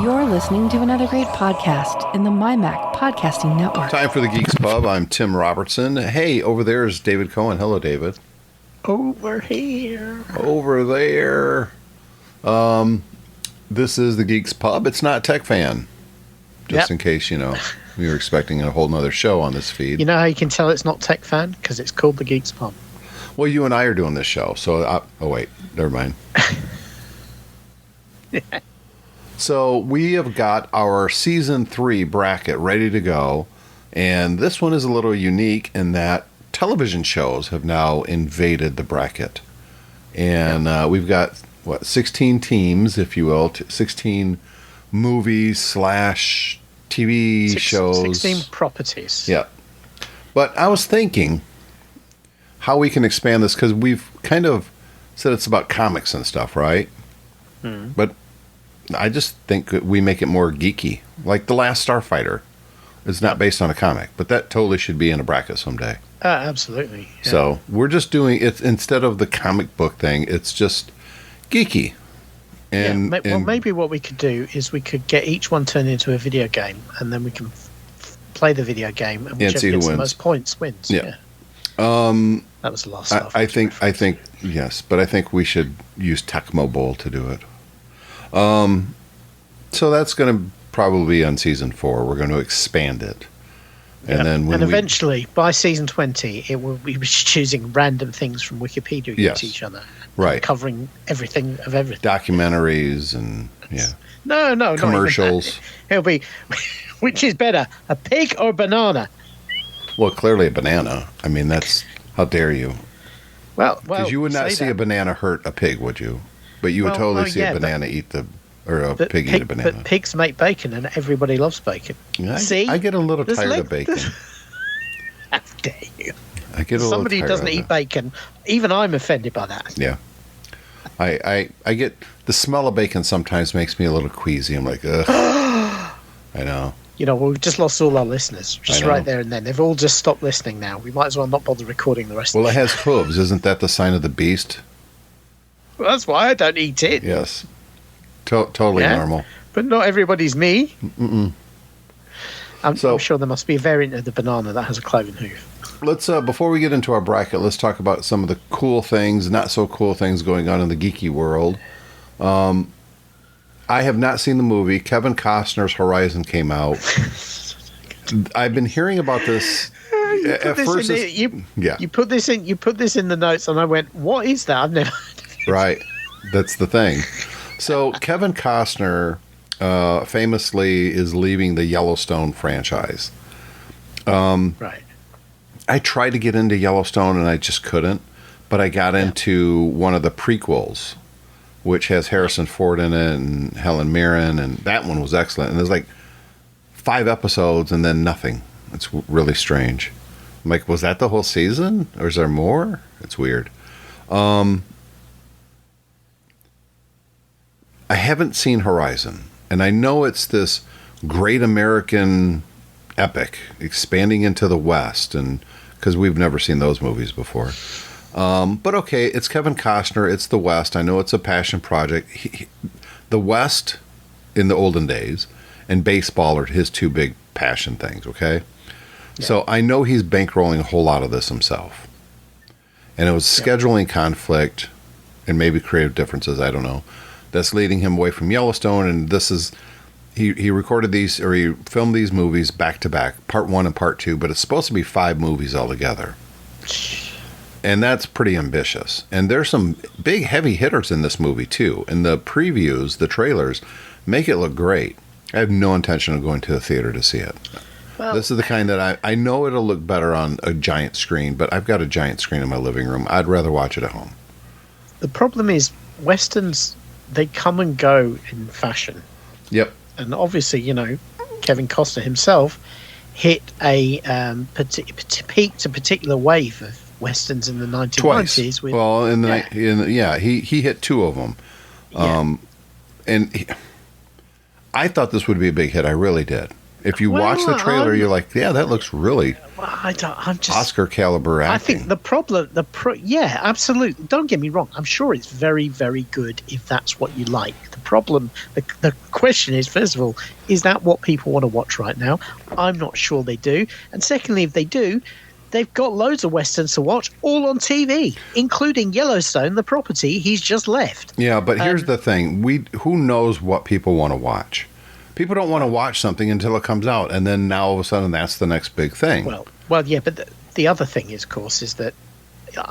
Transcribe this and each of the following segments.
You're listening to another great podcast in the MyMac Podcasting Network. Time for the Geeks Pub. I'm Tim Robertson. Hey, over there is David Cohen. Hello, David. Over here. Over there. This is the Geeks Pub. It's not Tech Fan. Just in case, you were expecting a whole nother show on this feed. You know how you can tell it's not Tech Fan? Because it's called the Geeks Pub. Well, you and I are doing this show, so... oh, wait. Never mind. So we have got our Season 3 bracket ready to go, and this one is a little unique in that television shows have now invaded the bracket. And we've got, 16 teams, if you will, 16 movies / TV shows. 16 properties. Yeah. But I was thinking how we can expand this, because we've kind of said it's about comics and stuff, right? But I just think that we make it more geeky. Like The Last Starfighter is not based on a comic, but that totally should be in a bracket someday. Absolutely. Yeah. So we're just doing it instead of the comic book thing. It's just geeky. And, well, maybe what we could do is we could get each one turned into a video game, and then we can play the video game, and whichever gets the most points wins. Yeah. That was the last stuff. I think yes, but I think we should use Tecmo Bowl to do it. So that's going to probably be on season 4. We're going to expand it. And then eventually, by season 20, it will be choosing random things from Wikipedia against each other. Right. Covering everything of everything. Documentaries and, No. commercials. It'll be, which is better, a pig or a banana? Well, clearly a banana. I mean, that's, how dare you? Well, because you would not see a banana hurt a pig, would you? But you would totally see a banana pig eat a banana. But pigs make bacon, and everybody loves bacon. Yeah, See? I get a little tired of bacon. How dare you? I get a little Somebody who doesn't eat bacon, even I'm offended by that. Yeah. I get, the smell of bacon sometimes makes me a little queasy. I'm like, ugh. I know. We've just lost all our listeners, just right there and then. They've all just stopped listening now. We might as well not bother recording the rest of it. Well, it has hooves. Isn't that the sign of the beast? Well, that's why I don't eat it. Yes. Totally normal. But not everybody's me. I'm sure there must be a variant of the banana that has a cloven hoof. Let's, before we get into our bracket, let's talk about some of the cool things, not so cool things going on in the geeky world. I have not seen the movie. Kevin Costner's Horizon came out. I've been hearing about this. At first, you put this in the notes, and I went, "What is that? I've never." Right, that's the thing. So Kevin Costner famously is leaving the Yellowstone franchise. Right. I tried to get into Yellowstone and I just couldn't, but I got into one of the prequels, which has Harrison Ford in it and Helen Mirren, and that one was excellent. And there's like 5 episodes and then nothing. It's really strange. I'm like, was that the whole season, or is there more? It's weird. I haven't seen Horizon, and I know it's this great American epic expanding into the West, and because we've never seen those movies before. But okay, it's Kevin Costner, it's the West. I know it's a passion project. The West in the olden days and baseball are his 2 big passion things, okay? Yeah. So I know he's bankrolling a whole lot of this himself. And it was scheduling conflict and maybe creative differences, I don't know, that's leading him away from Yellowstone. And this is, he recorded these, or he filmed these movies back to back, part 1 and part 2, but it's supposed to be 5 movies altogether. And that's pretty ambitious. And there's some big heavy hitters in this movie too. And the previews, the trailers, make it look great. I have no intention of going to the theater to see it. Well, this is the kind that I know it'll look better on a giant screen, but I've got a giant screen in my living room. I'd rather watch it at home. The problem is, Westerns, they come and go in fashion. Yep. And obviously, Kevin Costner himself hit peaked a particular wave of Westerns in the 1990s. Twice. He hit 2 of them. I thought this would be a big hit. I really did. If you watch the trailer, you're like, yeah, that looks really I'm just Oscar caliber acting. I think the problem, yeah, absolutely. Don't get me wrong. I'm sure it's very, very good if that's what you like. The problem, the question is, first of all, is that what people want to watch right now? I'm not sure they do. And secondly, if they do, they've got loads of westerns to watch, all on TV, including Yellowstone, the property he's just left. Yeah, but here's the thing: who knows what people want to watch? People don't want to watch something until it comes out, and then now all of a sudden that's the next big thing. Well, yeah, but the other thing is, of course, is that,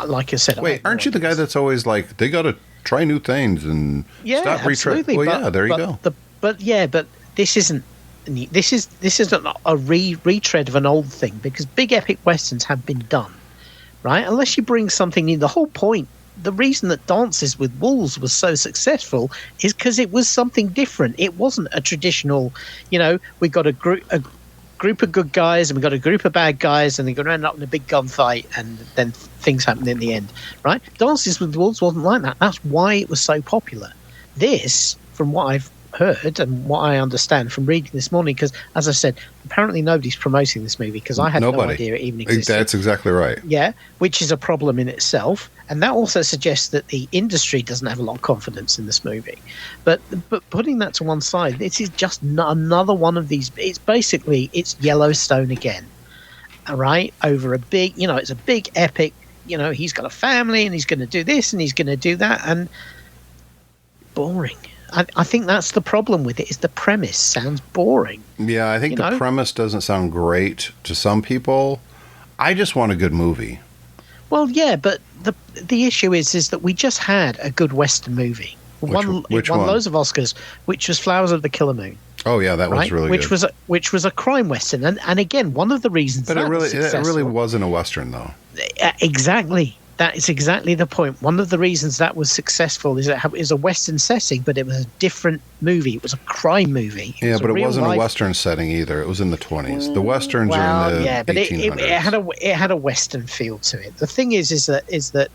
like I said, wait, aren't you the guy that's always like, they got to try new things and stop retreading? Well, yeah, there you go. But this isn't. This isn't a retread of an old thing, because big epic westerns have been done, right? Unless you bring something new. The whole point, the reason that Dances with Wolves was so successful is because it was something different. It wasn't a traditional, we got a group of good guys and we got a group of bad guys and they're going to end up in a big gunfight and then things happen in the end, right? Dances with Wolves wasn't like that. That's why it was so popular. This, from what I've heard and what I understand from reading this morning, because as I said, apparently nobody's promoting this movie, because I had no idea it even existed. That's exactly right. Yeah, which is a problem in itself, and that also suggests that the industry doesn't have a lot of confidence in this movie. But putting that to one side, this is just another one of these. It's Yellowstone again, all right? Over a big, it's a big epic. He's got a family and he's going to do this and he's going to do that, and boring. I think that's the problem with it, is the premise sounds boring. Yeah, I think the premise doesn't sound great to some people. I just want a good movie. Well, yeah, but the issue is that we just had a good Western movie. It won loads of Oscars, which was Flowers of the Killer Moon. Oh yeah, that was really good. Which was a crime Western, and again, one of the reasons. But it really wasn't a Western, though. Exactly. That is exactly the point. One of the reasons that was successful is it is a Western setting, but it was a different movie. It was a crime movie. But it wasn't a Western setting either. It was in the 20s. The Westerns are in the 1800s. It had a Western feel to it. The thing is that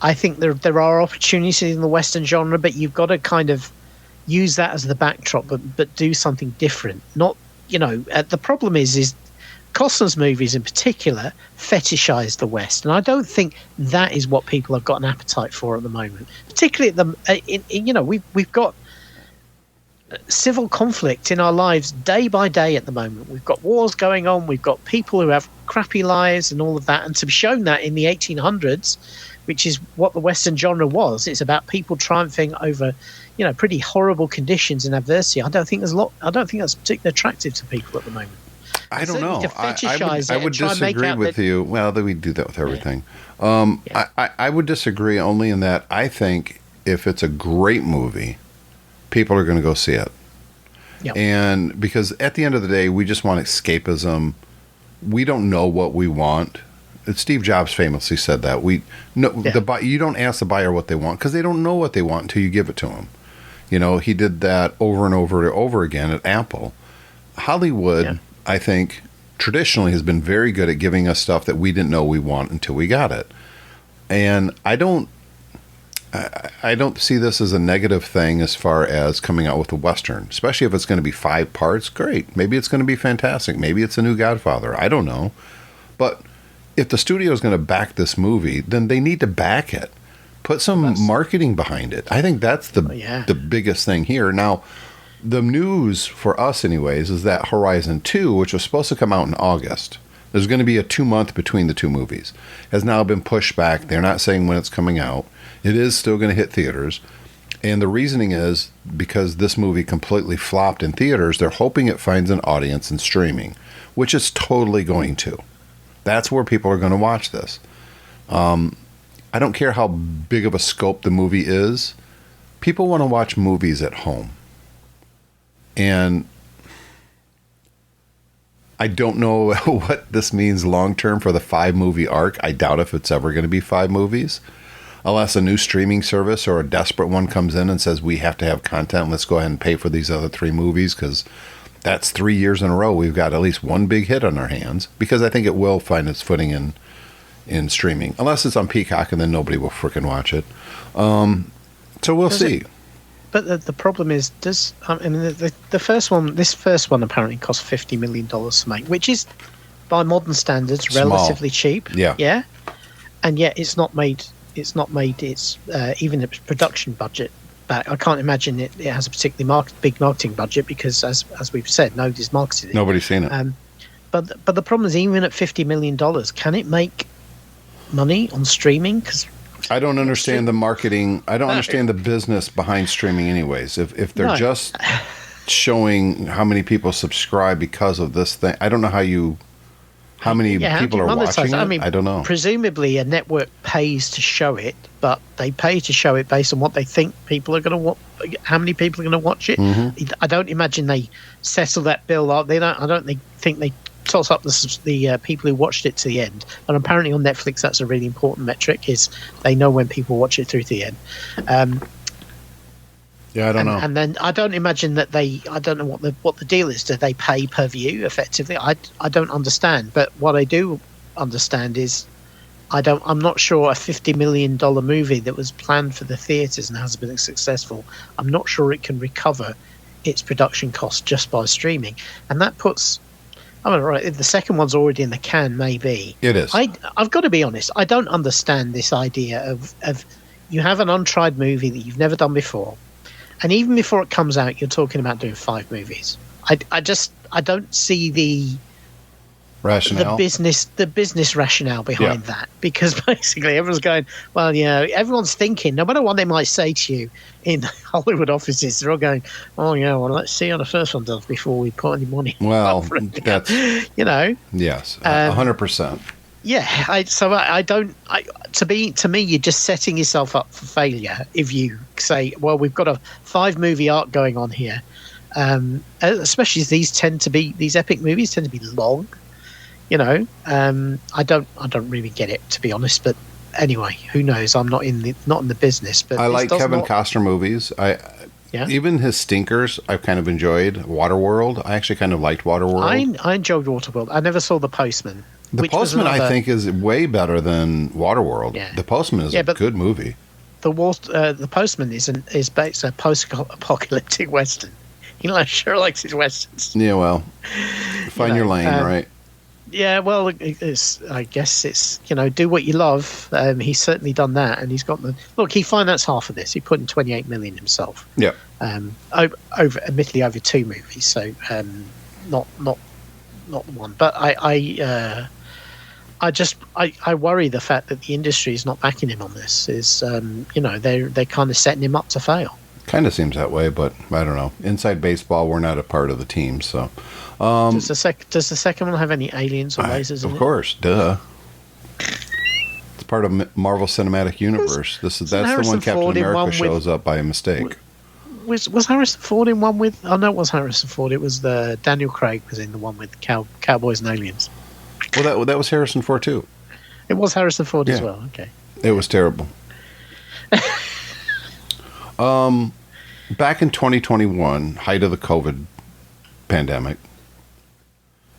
I think there are opportunities in the Western genre, but you've got to kind of use that as the backdrop, but do something different. Not, the problem is Costner's movies in particular fetishize the West, and I don't think that is what people have got an appetite for at the moment. Particularly we've got civil conflict in our lives day by day at the moment. We've got wars going on. We've got people who have crappy lives and all of that. And to be shown that in the 1800s, which is what the Western genre was, it's about people triumphing over, pretty horrible conditions and adversity. I don't think that's particularly attractive to people at the moment. I don't know. I would disagree with you. Well, we do that with everything. I would disagree only in that I think if it's a great movie, people are going to go see it. Yep. And because at the end of the day, we just want escapism. We don't know what we want. Steve Jobs famously said that. You don't ask the buyer what they want because they don't know what they want until you give it to them. He did that over and over and over again at Apple. Hollywood, I think, traditionally has been very good at giving us stuff that we didn't know we want until we got it. And I don't see this as a negative thing as far as coming out with a Western, especially if it's going to be 5 parts. Great. Maybe it's going to be fantastic. Maybe it's a new Godfather. I don't know. But if the studio is going to back this movie, then they need to back it. Put some marketing behind it. I think that's the biggest thing here. Now, the news for us anyways is that Horizon 2, which was supposed to come out in August, there's going to be a 2-month between the two movies, has now been pushed back. They're not saying when it's coming out. It is still going to hit theaters. And the reasoning is because this movie completely flopped in theaters, they're hoping it finds an audience in streaming, which it's totally going to. That's where people are going to watch this. I don't care how big of a scope the movie is. People want to watch movies at home. And I don't know what this means long-term for the 5-movie arc. I doubt if it's ever going to be 5 movies. Unless a new streaming service or a desperate one comes in and says, we have to have content. Let's go ahead and pay for these other 3 movies because that's 3 years in a row. We've got at least one big hit on our hands because I think it will find its footing in streaming. Unless it's on Peacock and then nobody will freaking watch it. So we'll see. the problem is, the first one, this first one apparently cost $50 million to make, which is by modern standards relatively cheap. Yeah. And yet it's not made its even its production budget back. I can't imagine it has a particularly big marketing budget, because as we've said, nobody's marketed it. Nobody's seen it. But the problem is, even at $50 million, can it make money on streaming? Because I don't understand the marketing. I don't understand the business behind streaming anyways. If they're just showing how many people subscribe because of this thing, I don't know how many people are watching it. I mean, I don't know. Presumably a network pays to show it, but they pay to show it based on what they think people are going to how many people are going to watch it. Mm-hmm. I don't imagine they settle that bill up. I don't think they toss up the people who watched it to the end. And apparently on Netflix, that's a really important metric, is they know when people watch it through to the end. I don't know. And then I don't imagine that I don't know what the deal is. Do they pay per view effectively? I don't understand. But what I do understand is I'm not sure a $50 million movie that was planned for the theaters and has been successful, I'm not sure it can recover its production costs just by streaming. And that puts, I mean, right, if the second one's already in the can, maybe. It is. I've got to be honest. I don't understand this idea of you have an untried movie that you've never done before, and even before it comes out, you're talking about doing 5 movies. I don't see the rationale, the business rationale behind that, because basically everyone's going, well, everyone's thinking, no matter what they might say to you in Hollywood offices, they're all going, oh yeah, well, let's see how the first one does before we put any money. Well, that's yes, 100%. Yeah, I don't. To me, you're just setting yourself up for failure if you say, well, we've got a 5-movie arc going on here. Especially as these epic movies tend to be long. I don't really get it, to be honest. But anyway, who knows? I'm not in the business. But I like Kevin Costner movies. Even his stinkers, I've kind of enjoyed. Waterworld, I actually kind of liked Waterworld. I enjoyed Waterworld. I never saw The Postman. The Postman, I think, is way better than Waterworld. Yeah. The Postman is a good movie. The Postman is based a post-apocalyptic western. Sure likes his westerns. Yeah, well, find your lane, right? Yeah, well, I guess it's do what you love. He's certainly done that, and he's got he financed half of this. He put in $28 million himself. Yeah. Admittedly over 2 movies, so not the one. But I worry the fact that the industry is not backing him on this. Is they're kind of setting him up to fail. Kind of seems that way, but I don't know. Inside baseball, we're not a part of the team, so. Does the second one have any aliens or lasers? Of course, duh. It's part of Marvel Cinematic Universe. That's the one Captain America shows up by mistake. Was Harrison Ford in one with? Oh no, it was Harrison Ford. It was Daniel Craig was in the one with cowboys and aliens. Well, that was Harrison Ford too. It was Harrison Ford as well. Okay. It was terrible. Back in 2021, height of the COVID pandemic,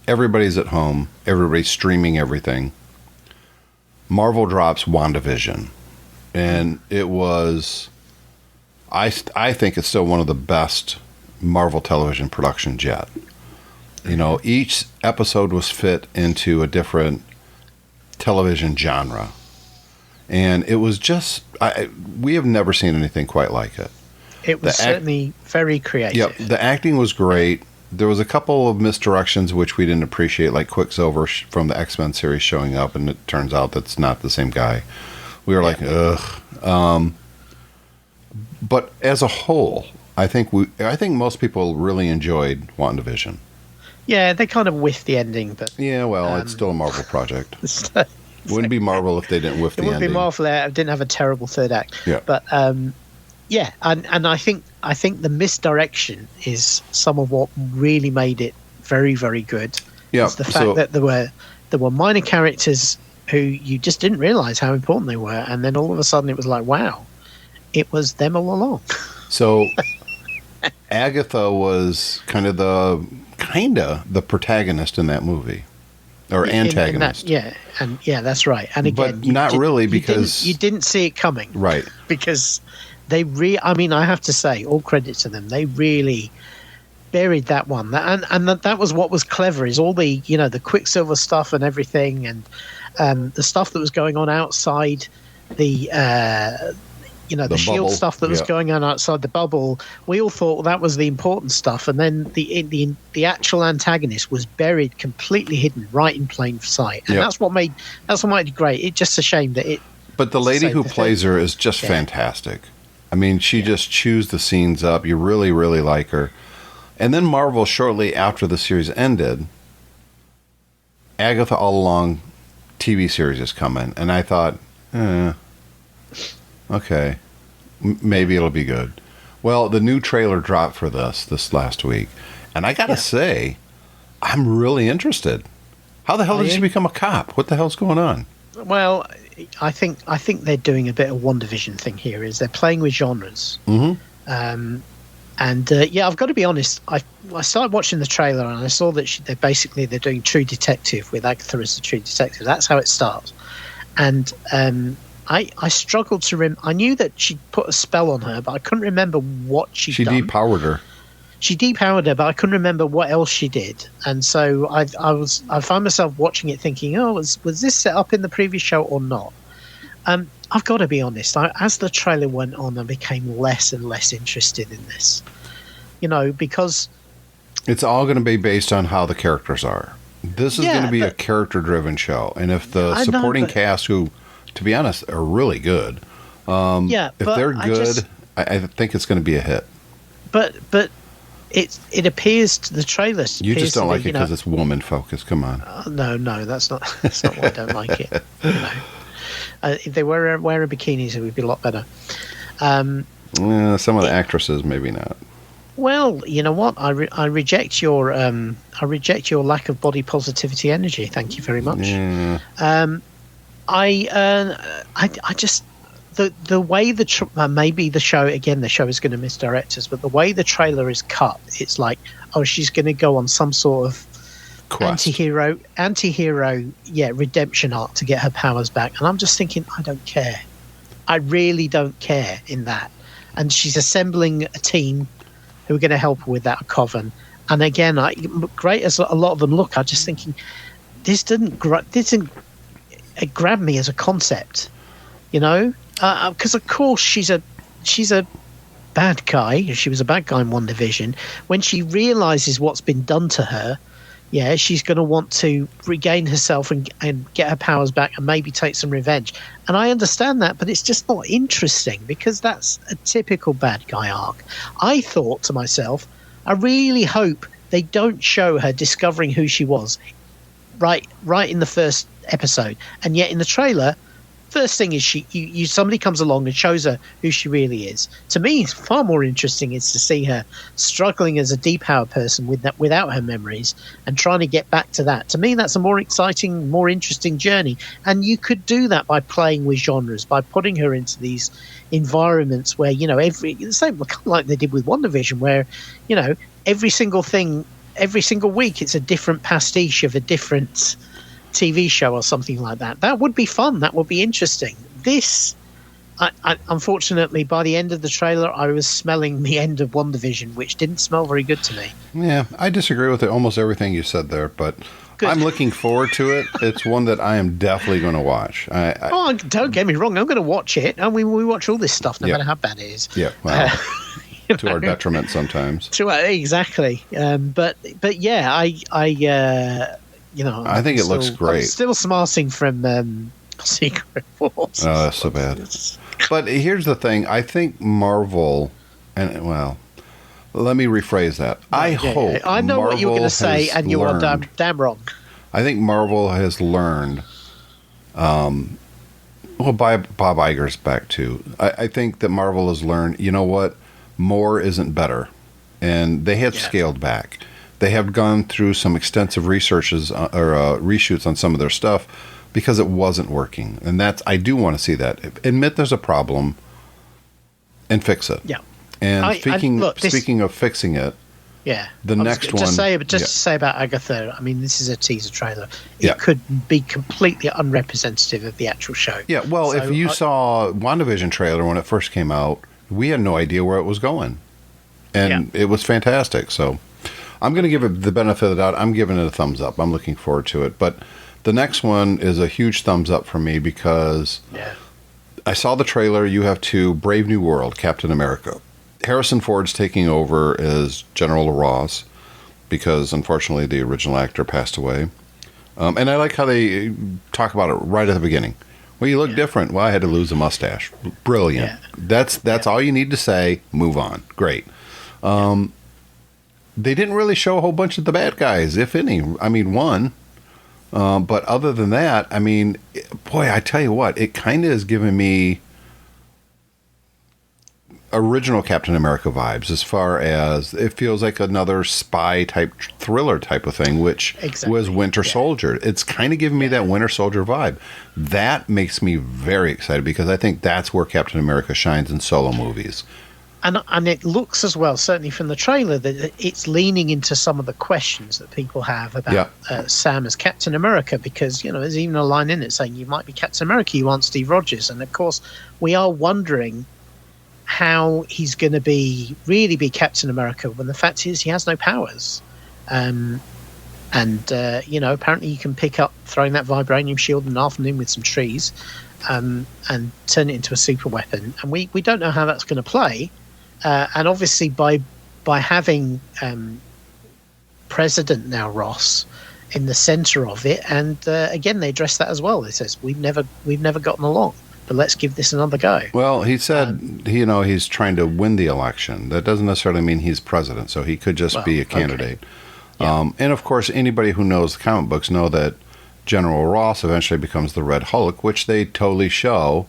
everybody's at home, everybody's streaming everything. Marvel drops WandaVision, and it was, I think it's still one of the best Marvel television productions yet. Each episode was fit into a different television genre, and it was just, we have never seen anything quite like it. It was certainly very creative. Yep, the acting was great. There was a couple of misdirections which we didn't appreciate, like Quicksilver from the X-Men series showing up, and it turns out that's not the same guy. We were like, ugh. But as a whole, I think most people really enjoyed WandaVision. Yeah, they kind of whiffed the ending, but yeah, well, it's still a Marvel project. Wouldn't be Marvel if they didn't whiff the ending. It wouldn't be Marvel if it didn't have a terrible third act. Yeah, but yeah, and I think the misdirection is some of what really made it very, very good. Yeah, it's the fact that there were minor characters who you just didn't realize how important they were, and then all of a sudden it was like, wow, it was them all along. So Agatha was kind of the protagonist in that movie, or antagonist. That's right. And again, but not really, because you didn't see it coming, right? Because I mean, I have to say, all credit to them. They really buried that one, and that was what was clever, is all the the Quicksilver stuff and everything, and the stuff that was going on outside the the Shield bubble stuff that was going on outside the bubble. We all thought that was the important stuff, and then the actual antagonist was buried, completely hidden, right in plain sight, and that's what made it great. It's just a shame that it. But the lady who plays her is just fantastic. I mean, she just chews the scenes up. You really, really like her. And then Marvel, shortly after the series ended, Agatha All Along TV series is coming, and I thought, okay, maybe it'll be good. Well, the new trailer dropped for this last week, and I gotta say, I'm really interested. How the hell did she become a cop? What the hell's going on? Well, I think they're doing a bit of WandaVision thing here. Is they're playing with genres. Mm-hmm. I've got to be honest. I started watching the trailer and I saw that they're doing True Detective with Agatha as the True Detective. That's how it starts, and I struggled to I knew that she put a spell on her, but I couldn't remember what she done. Depowered her. She depowered her, but I couldn't remember what else she did. And so I found myself watching it thinking, oh, was this set up in the previous show or not? I've got to be honest. As the trailer went on, I became less and less interested in this. Because it's all going to be based on how the characters are. This is going to be a character-driven show, and if the supporting cast, who, to be honest, are really good, if they're good, I think it's going to be a hit. But it appears to the trailers. You just don't like it because it's woman focused. Come on. No, that's not why I don't like it. If they were wearing bikinis, it would be a lot better. Some of the actresses, maybe not. Well, you know what? I reject your lack of body positivity energy. Thank you very much. Yeah. I just the way maybe the show is going to misdirect us, but the way the trailer is cut, it's like, oh, she's going to go on some sort of quest. anti-hero redemption arc to get her powers back, and I'm just thinking, I don't care. I really don't care in that. And she's assembling a team who are going to help her with that coven. And again, great as a lot of them look, I'm just thinking, this didn't grab me as a concept, because of course she's a bad guy. She was a bad guy in WandaVision. When she realizes what's been done to her, she's going to want to regain herself and get her powers back and maybe take some revenge. And I understand that, but it's just not interesting because that's a typical bad guy arc. I thought to myself, I really hope they don't show her discovering who she was right in the first episode. And yet in the trailer, first thing is somebody comes along and shows her who she really is. To me, it's far more interesting is to see her struggling as a depowered person without her memories and trying to get back to that. To me, that's a more exciting, more interesting journey. And you could do that by playing with genres, by putting her into these environments where, the same like they did with WandaVision, where, every single week it's a different pastiche of a different TV show or something like that. That would be fun. That would be interesting. This, I unfortunately, by the end of the trailer, I was smelling the end of WandaVision, which didn't smell very good to me. Yeah, I disagree with almost everything you said there, but good. I'm looking forward to it. It's one that I am definitely going to watch. Don't get me wrong. I'm going to watch it. And we watch all this stuff, no matter how bad it is. Yeah, well, to our detriment sometimes. Exactly. But yeah, I think it looks great. I'm still smarting from Secret Wars. Oh, that's so bad. But here's the thing. I think Marvel, let me rephrase that. I hope I know Marvel what you were going to say, and you are damn wrong. I think Marvel has learned, by Bob Iger's back too. I think that Marvel has learned, you know what? More isn't better. And they have scaled back. They have gone through some extensive researches or reshoots on some of their stuff because it wasn't working. And I do want to see that. Admit there's a problem and fix it. Yeah. And speaking of fixing it, the next one. To say about Agatha, I mean, this is a teaser trailer. It could be completely unrepresentative of the actual show. Yeah, well, if you saw WandaVision trailer when it first came out, we had no idea where it was going. And it was fantastic. So I'm going to give it the benefit of the doubt. I'm giving it a thumbs up. I'm looking forward to it. But the next one is a huge thumbs up for me because I saw the trailer. You have to Brave New World, Captain America. Harrison Ford's taking over as General Ross because, unfortunately, the original actor passed away. And I like how they talk about it right at the beginning. Well, you look different. Well, I had to lose a mustache. Brilliant. Yeah. That's all you need to say. Move on. Great. They didn't really show a whole bunch of the bad guys, if any. I mean, one. But other than that, I mean, boy, I tell you what, it kind of is giving me original Captain America vibes as far as it feels like another spy type thriller type of thing, which was Winter Soldier. It's kind of giving me that Winter Soldier vibe. That makes me very excited because I think that's where Captain America shines in solo movies. And it looks as well, certainly from the trailer, that it's leaning into some of the questions that people have about Sam as Captain America, because, you know, there's even a line in it saying you might be Captain America, you aren't Steve Rogers. And of course, we are wondering how he's going to really be Captain America when the fact is he has no powers. You know, apparently you can pick up throwing that vibranium shield in an afternoon with some trees and turn it into a super weapon. And we don't know how that's going to play. And obviously, by having President now Ross in the center of it, and again they address that as well. It says we've never gotten along, but let's give this another go. Well, he said he's trying to win the election. That doesn't necessarily mean he's president, so he could just be a candidate. Okay. Yeah. And of course, anybody who knows the comic books know that General Ross eventually becomes the Red Hulk, which they totally show.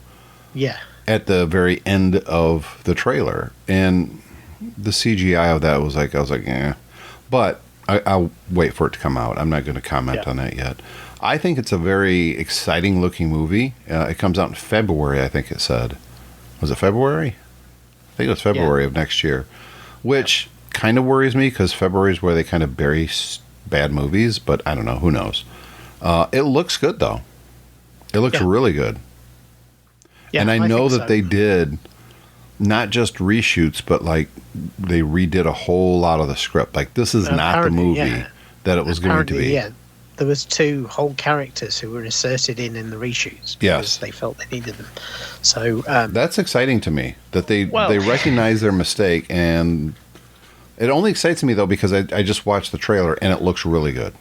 Yeah. At the very end of the trailer, and the CGI of that was like, I was like, eh. But I'll wait for it to come out. I'm not going to comment on that yet. I think it's a very exciting looking movie. It comes out in February, I think it said. Was it February? I think it was February of next year, which kind of worries me because February is where they kind of bury bad movies, but I don't know. Who knows? It looks good, though. It looks really good. Yeah, and I know that they did not just reshoots, but like they redid a whole lot of the script. Like this is not the movie that it was going to be. Yeah, there was 2 whole characters who were inserted in the reshoots because they felt they needed them. So that's exciting to me that they recognize their mistake, and it only excites me though because I just watched the trailer and it looks really good.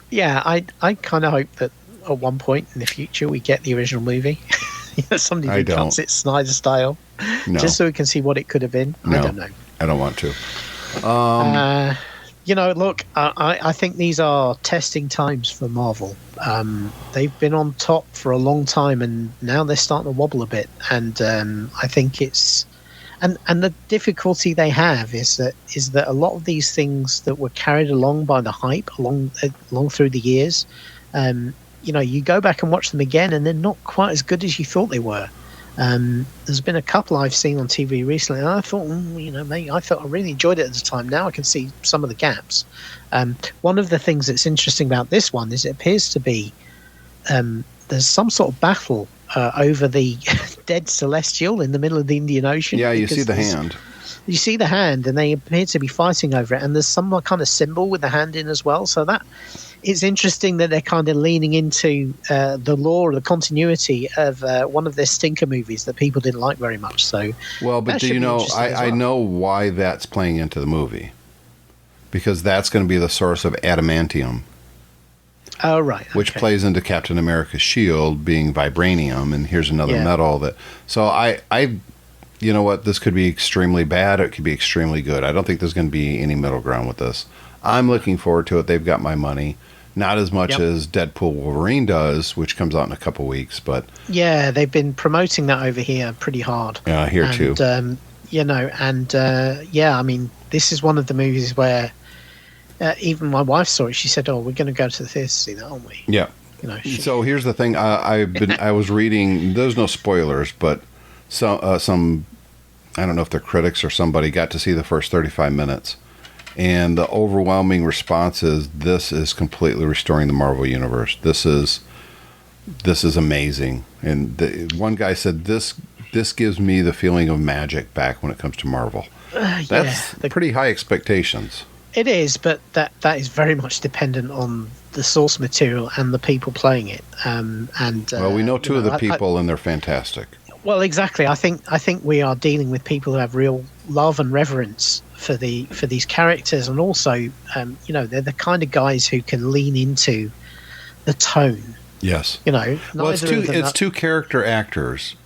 Yeah, I kind of hope that at one point in the future we get the original movie. Somebody who cuts it Snyder style, just so we can see what it could have been. No, I don't know. I don't want to. You know, look, I think these are testing times for Marvel. They've been on top for a long time, and now they're starting to wobble a bit. And I think it's and the difficulty they have is that a lot of these things that were carried along by the hype along through the years. You know, you go back and watch them again, and they're not quite as good as you thought they were. There's been a couple I've seen on TV recently, and I thought, I really enjoyed it at the time. Now I can see some of the gaps. One of the things that's interesting about this one is it appears to be there's some sort of battle over the dead celestial in the middle of the Indian Ocean. Yeah, you see the hand. You see the hand, and they appear to be fighting over it, and there's some kind of symbol with the hand in as well. So that it's interesting that they're kind of leaning into the lore or the continuity of one of their stinker movies that people didn't like very much. So, well, but do you know? I know why that's playing into the movie, because that's going to be the source of adamantium. Oh, right. Okay. Which plays into Captain America's shield being vibranium, and here's another metal that. So I, you know what? This could be extremely bad. Or it could be extremely good. I don't think there's going to be any middle ground with this. I'm looking forward to it. They've got my money. Not as much as Deadpool Wolverine does, which comes out in a couple weeks, but yeah, they've been promoting that over here pretty hard. Yeah, here too. You know, and I mean, this is one of the movies where even my wife saw it. She said, "Oh, we're going to go to the theater to see that, aren't we?" Yeah. You know. So here's the thing. I was reading. There's no spoilers, but some I don't know if they're critics or somebody got to see the first 35 minutes. And the overwhelming response is, this is completely restoring the Marvel Universe. This is amazing. And one guy said, this this gives me the feeling of magic back when it comes to Marvel. That's pretty high expectations. It is, but that is very much dependent on the source material and the people playing it. Well, we know two of the people, and they're fantastic. Well, exactly. I think we are dealing with people who have real love and reverence for these characters, and also, they're the kind of guys who can lean into the tone. Yes. Well, it's two character actors.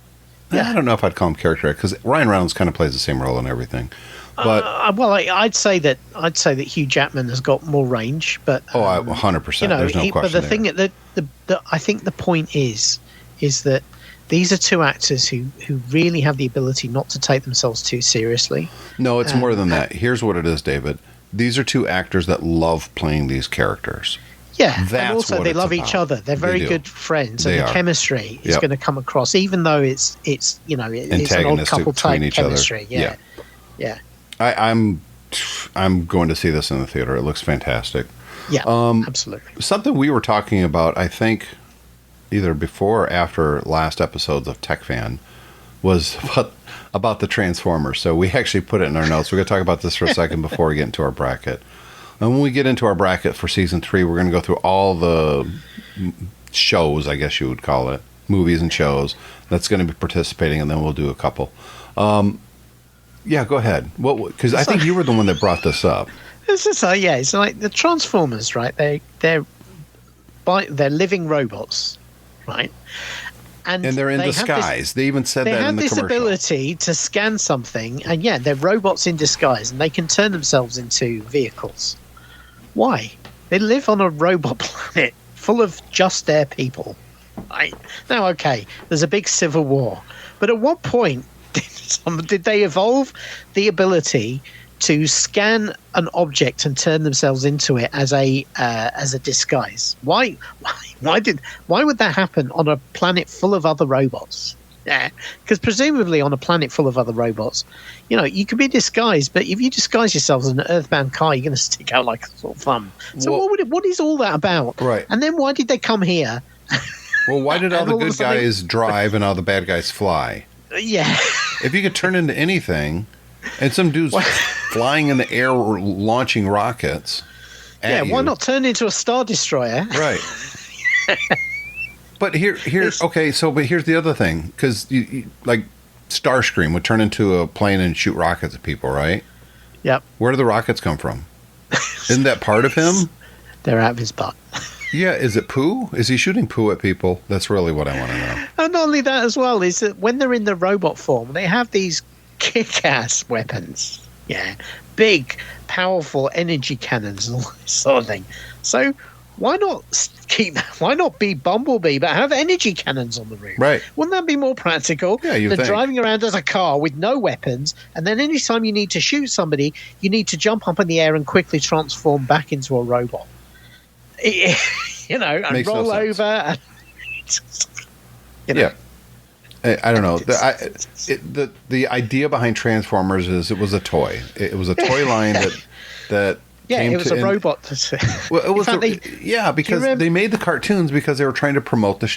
Yeah. I don't know if I'd call them character actors, because Ryan Reynolds kind of plays the same role in everything. But I'd say that Hugh Jackman has got more range, but 100%. There's no question. But the thing that I think the point is that these are two actors who really have the ability not to take themselves too seriously. No, it's more than that. Here's what it is, David. These are two actors that love playing these characters. Yeah, That's and also what they it's love about. each other. They're very good friends, and the chemistry is going to come across, even though it's it's an old couple type chemistry. Yeah. I'm going to see this in the theater. It looks fantastic. Yeah, absolutely. Something we were talking about, I think, either before or after last episodes of Tech Fan, was about the Transformers. So we actually put it in our notes. We're going to talk about this for a second before we get into our bracket. And when we get into our bracket for season 3, we're going to go through all the shows, I guess you would call it, movies and shows that's going to be participating, and then we'll do a couple. Yeah, go ahead. Because I think you were the one that brought this up. It's like the Transformers, right? They're living robots, right? And they're in disguise. They even said that in the commercial. They have this ability to scan something, and they're robots in disguise, and they can turn themselves into vehicles. Why? They live on a robot planet full of just their people. Right? Now, okay, there's a big civil war, but at what point did they evolve the ability to scan an object and turn themselves into it as a disguise? Why would that happen on a planet full of other robots? Yeah, because presumably on a planet full of other robots, you can be disguised, but if you disguise yourself as an earthbound car, you're going to stick out like a sort of thumb. So what is all that about? Right. And then why did they come here? Well, why did all the good guys drive and all the bad guys fly? Yeah. If you could turn into anything, and some dude's flying in the air or launching rockets at why not turn into a Star Destroyer? Right. But here's the other thing, because you like Starscream would turn into a plane and shoot rockets at people, right? Yep. Where do the rockets come from? Isn't that part of him? They're out of his butt. Yeah, is it poo? Is he shooting poo at people? That's really what I want to know. And not only that as well, is that when they're in the robot form, they have these kick-ass weapons. Yeah. Big, powerful energy cannons and all this sort of thing. So why not be Bumblebee, but have energy cannons on the roof? Right. Wouldn't that be more practical than driving around as a car with no weapons, and then anytime you need to shoot somebody, you need to jump up in the air and quickly transform back into a robot? And makes roll over. And, Yeah. I don't know. The idea behind Transformers is it was a toy. It was a toy line that it was a robot. Well, it was because they made the cartoons because they were trying to promote the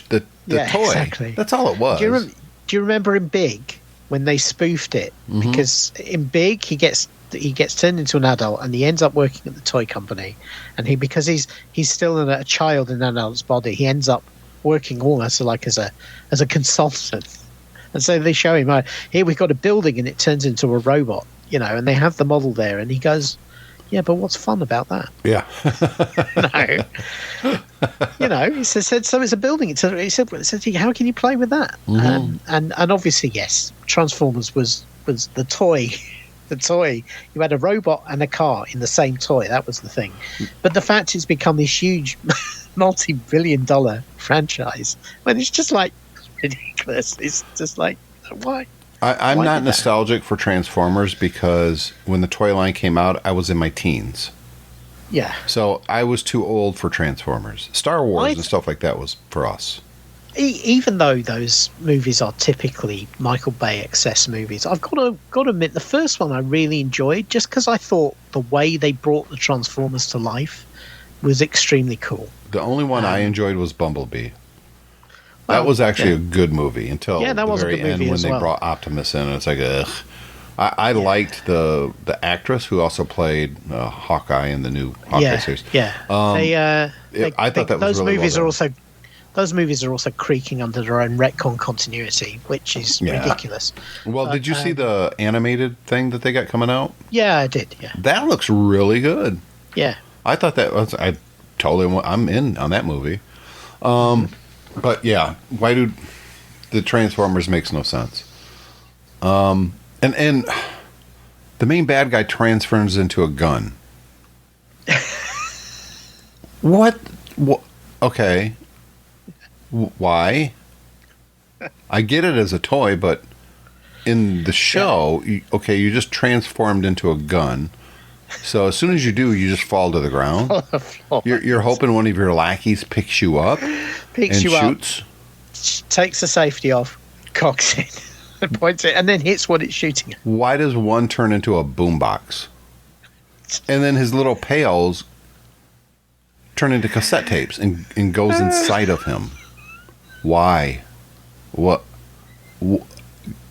toy. Exactly. That's all it was. Do you remember in Big when they spoofed it? Mm-hmm. Because in Big he gets turned into an adult and he ends up working at the toy company, and because he's still a child in an adult's body, he ends up working almost like as a consultant. And so they show him, here we've got a building and it turns into a robot, and they have the model there, and he goes, yeah, but what's fun about that? Yeah. No. He said, so it's a building. He said, how can you play with that? Mm-hmm. And obviously, yes, Transformers was the toy. The toy. You had a robot and a car in the same toy. That was the thing. But the fact it's become this huge multi-billion-dollar franchise, when it's just like ridiculous. It's just like, why? I'm not nostalgic for Transformers because when the toy line came out, I was in my teens. Yeah. So I was too old for Transformers. Star Wars and stuff like that was for us. Even though those movies are typically Michael Bay excess movies, I've got to admit the first one I really enjoyed, just because I thought the way they brought the Transformers to life was extremely cool. The only one I enjoyed was Bumblebee. That was actually a good movie until that the was a very good movie end when as they well. brought Optimus in, and it's like, ugh. I liked the actress who also played Hawkeye in the new Hawkeye series. Yeah, I thought that was those really movies well are done. also those movies are also creaking under their own retcon continuity, which is ridiculous. Well, did you see the animated thing that they got coming out? Yeah, I did. Yeah, That looks really good. yeah. I thought that was. I'm in on that movie. But yeah, why do the Transformers makes no sense? And the main bad guy transforms into a gun. What? Okay. Why? I get it as a toy, but in the show, you just transformed into a gun. So as soon as you do, you just fall to the ground. You're hoping one of your lackeys picks you up and shoots. Takes the safety off, cocks it, and points it, and then hits what it's shooting at. Why does one turn into a boombox? And then his little pails turn into cassette tapes and goes inside of him. Why? What?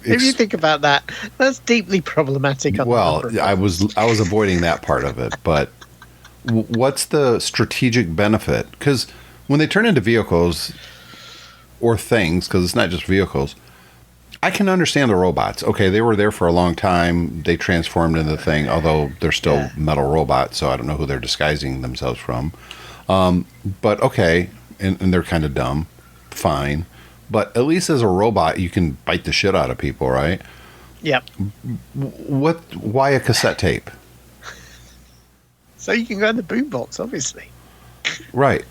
If you think about that, that's deeply problematic. Well, I was avoiding that part of it, but what's the strategic benefit? Because when they turn into vehicles or things, because it's not just vehicles, I can understand the robots. Okay, they were there for a long time. They transformed into the thing, although they're still metal robots, so I don't know who they're disguising themselves from. But okay, and they're kind of dumb. Fine. But at least as a robot, you can bite the shit out of people, right? Yep. Why a cassette tape? So you can go in the boombox, obviously. Right.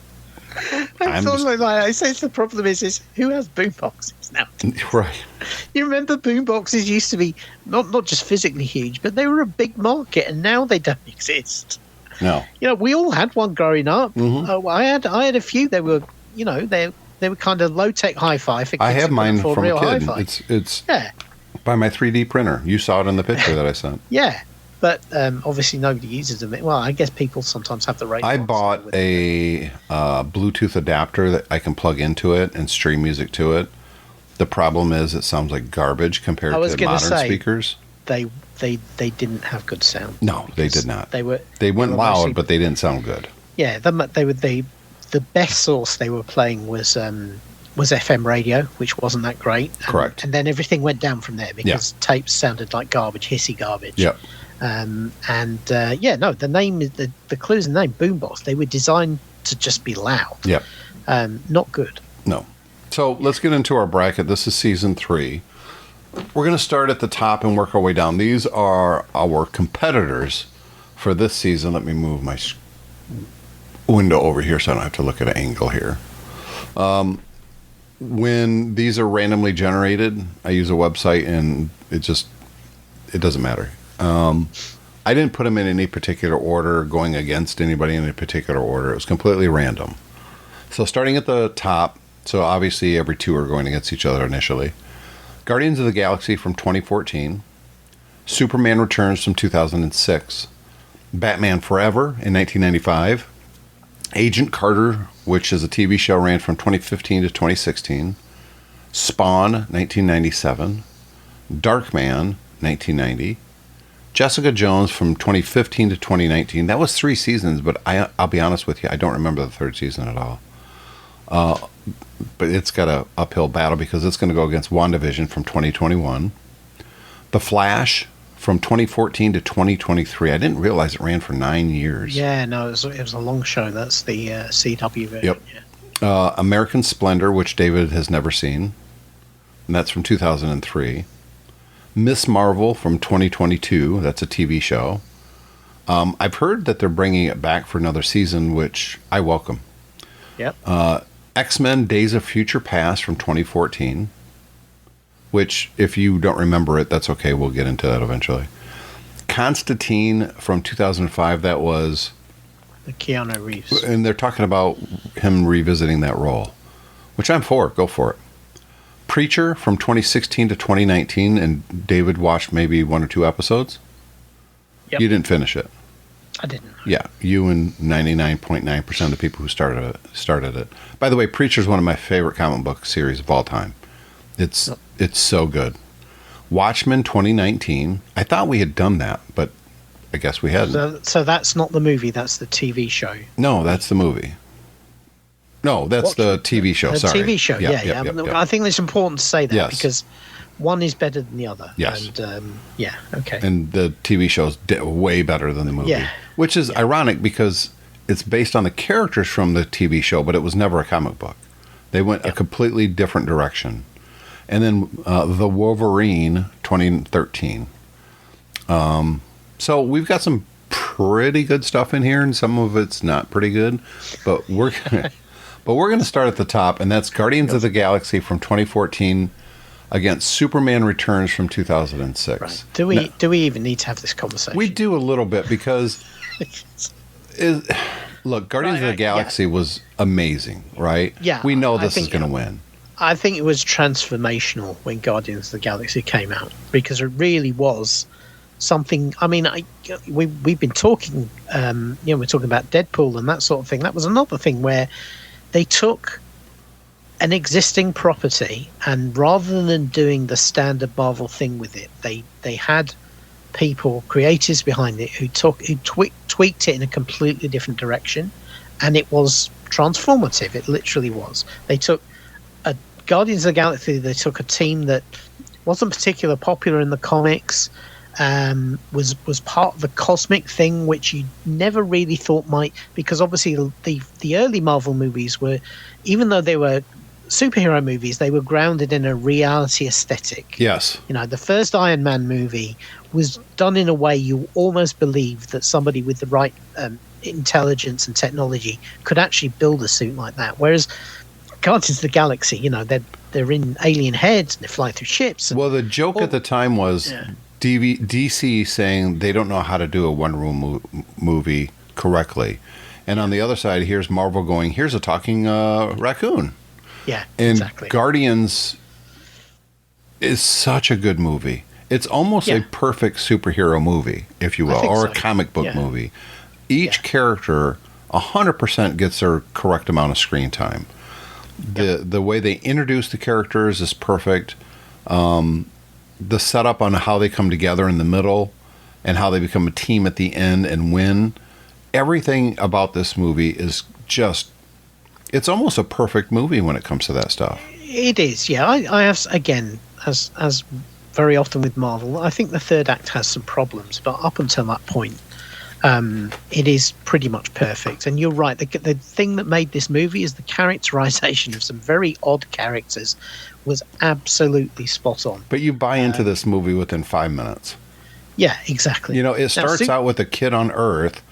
I say the problem is who has boomboxes now? Right. You remember boomboxes used to be not just physically huge, but they were a big market, and now they don't exist. No. We all had one growing up. Mm-hmm. I had a few. They were, they were kind of low tech hi-fi. For kids I have mine for from real a kid. Hi-fi. It's by my 3D printer. You saw it in the picture that I sent. Yeah, but obviously nobody uses them. Well, I guess people sometimes have the radio. I bought a Bluetooth adapter that I can plug into it and stream music to it. The problem is it sounds like garbage compared to modern speakers. They didn't have good sound. No, they did not. They went loud, but they didn't sound good. Yeah, the best source they were playing was FM radio, which wasn't that great. Correct. And then everything went down from there because tapes sounded like garbage, hissy garbage. Yep. The name, the clues in the name, boombox, they were designed to just be loud. Yep. Not good. No. So let's get into our bracket. This is season 3. We're going to start at the top and work our way down. These are our competitors for this season. Let me move my window over here so I don't have to look at an angle here. When these are randomly generated, I use a website and it doesn't matter. I didn't put them in any particular order, going against anybody in a particular order. It was completely random. So starting at the top, so obviously every two are going against each other initially. Guardians of the Galaxy from 2014. Superman Returns from 2006. Batman Forever in 1995. Agent Carter, which is a TV show, ran from 2015 to 2016. Spawn, 1997. Darkman, 1990. Jessica Jones from 2015 to 2019. That was 3 seasons, but I'll be honest with you, I don't remember the 3rd season at all. But it's got an uphill battle because it's going to go against WandaVision from 2021. The Flash from 2014 to 2023. I didn't realize it ran for 9 years. Yeah, no, it was a long show. That's the CW version. Yep. Yeah. American Splendor, which David has never seen. And that's from 2003. Miss Marvel from 2022. That's a TV show. I've heard that they're bringing it back for another season, which I welcome. Yep. X-Men Days of Future Past from 2014, which, if you don't remember it, that's okay. We'll get into that eventually. Constantine from 2005, that was... the Keanu Reeves. And they're talking about him revisiting that role, which I'm for. Go for it. Preacher from 2016 to 2019, and David watched maybe 1 or 2 episodes. Yep. You didn't finish it. I didn't. Yeah, you and 99.9% of the people who started it. By the way, Preacher's one of my favorite comic book series of all time. It's so good. Watchmen 2019. I thought we had done that, but I guess we hadn't. So that's not the movie, that's the TV show. No, that's the movie. No, that's the TV show. Sorry. The TV show, yeah. I think it's important to say that because one is better than the other. Yes. And, okay. And the TV show's way better than the movie. Yeah. Which is ironic because it's based on the characters from the TV show, but it was never a comic book. They went a completely different direction. And then The Wolverine 2013. So we've got some pretty good stuff in here, and some of it's not pretty good. But we're going to start at the top, and that's Guardians of the Galaxy from 2014 against Superman Returns from 2006. Right. Do we even need to have this conversation? We do a little bit because, look, Guardians of the Galaxy was amazing, right? Yeah. We know this is going to win. I think it was transformational when Guardians of the Galaxy came out because it really was something. I mean, we've been talking, we're talking about Deadpool and that sort of thing. That was another thing where they took an existing property and rather than doing the standard Marvel thing with it, they had people, creators behind it who tweaked it in a completely different direction, and it was transformative. It literally was. They took Guardians of the Galaxy. They took a team that wasn't particularly popular in the comics, was part of the cosmic thing, which you never really thought might, because obviously the early Marvel movies were, even though they were superhero movies, they were grounded in a reality aesthetic. Yes. The first Iron Man movie was done in a way you almost believed that somebody with the right intelligence and technology could actually build a suit like that. Whereas Guardians of the Galaxy, they're in alien heads and they fly through ships. Well, the joke at the time was DC saying they don't know how to do a Wonder Woman movie correctly. And on the other side, here's Marvel going, here's a talking raccoon. Yeah, and exactly. Guardians is such a good movie. It's almost a perfect superhero movie, if you will, or a comic book movie. Each character 100% gets their correct amount of screen time. The way they introduce the characters is perfect. The setup on how they come together in the middle and how they become a team at the end and win. Everything about this movie is just, it's almost a perfect movie when it comes to that stuff. It is, yeah. I have, again, as very often with Marvel, I think the third act has some problems, but up until that point, it is pretty much perfect. And you're right, the thing that made this movie is the characterization of some very odd characters was absolutely spot on. But you buy into this movie within 5 minutes. Yeah, exactly. It starts out with a kid on Earth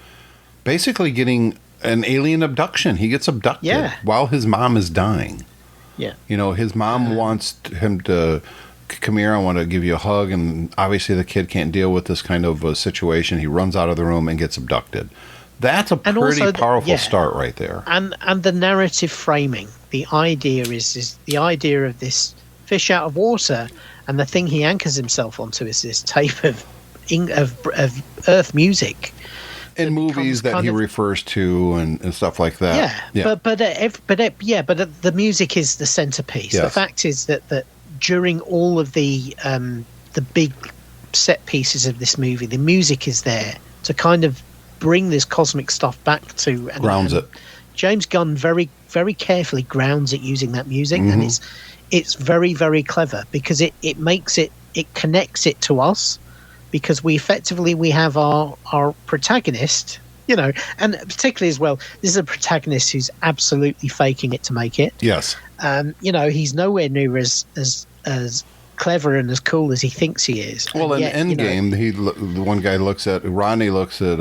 basically getting an alien abduction. He gets abducted while his mom is dying. Yeah. His mom wants him to come here, I want to give you a hug, and obviously the kid can't deal with this kind of a situation. He runs out of the room and gets abducted. That's a pretty powerful start right there. And the narrative framing, the idea is the idea of this fish out of water, and the thing he anchors himself onto is this tape of Earth music. In movies that he refers to and stuff like that. Yeah. But the music is the centerpiece. Yes. The fact is that during all of the big set pieces of this movie, the music is there to kind of bring this cosmic stuff back to grounds it. James Gunn very, very carefully grounds it using that music, and it's very, very clever because it connects it to us, because we have our protagonist, and particularly as well, this is a protagonist who's absolutely faking it to make it. Yes. He's nowhere near as clever and as cool as he thinks he is. Well, in Endgame, the one guy Rodney looks at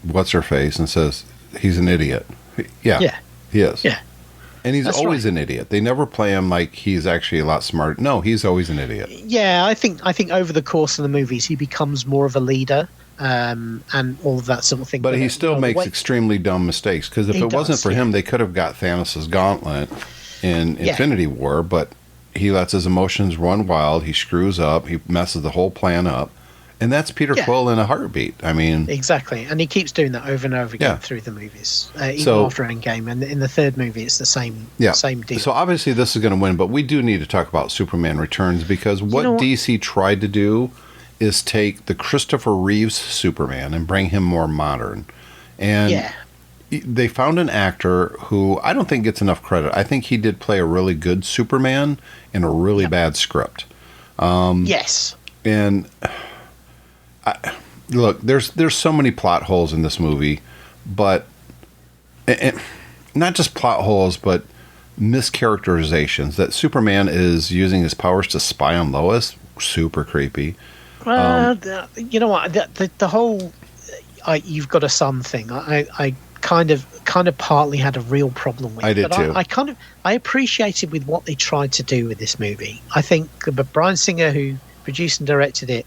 what's her face and says he's an idiot. Yeah, he is. Yeah, and he's always an idiot. They never play him like he's actually a lot smarter. No, he's always an idiot. Yeah, I think over the course of the movies, he becomes more of a leader. And all of that sort of thing. But he still makes extremely dumb mistakes, because if it wasn't for him, they could have got Thanos' gauntlet in Infinity War, but he lets his emotions run wild. He screws up. He messes the whole plan up. And that's Peter Quill in a heartbeat. I mean, exactly, and he keeps doing that over and over again through the movies, even after Endgame. And in the third movie, it's the same deal. So obviously, this is going to win, but we do need to talk about Superman Returns, because what DC tried to do is take the Christopher Reeves Superman and bring him more modern, and they found an actor who I don't think gets enough credit. I think he did play a really good Superman in a really bad script. Yes. And look, there's so many plot holes in this movie, but not just plot holes, but mischaracterizations. That Superman is using his powers to spy on Lois, super creepy. You know what? The whole "you've got a son" thing, I kind of partly had a real problem with. I did too. I appreciated with what they tried to do with this movie. I think Bryan Singer, who produced and directed it,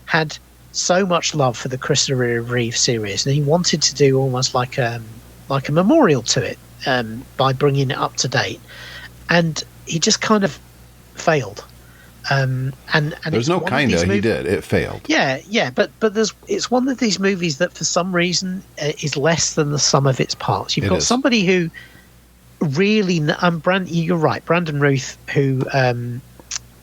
had so much love for the Christopher Reeve series, and he wanted to do almost like a memorial to it by bringing it up to date, and he just kind of failed. And there's no kinda. He did. It failed. Yeah. But it's one of these movies that for some reason is less than the sum of its parts. You've got somebody who really, you're right, Brandon Routh, who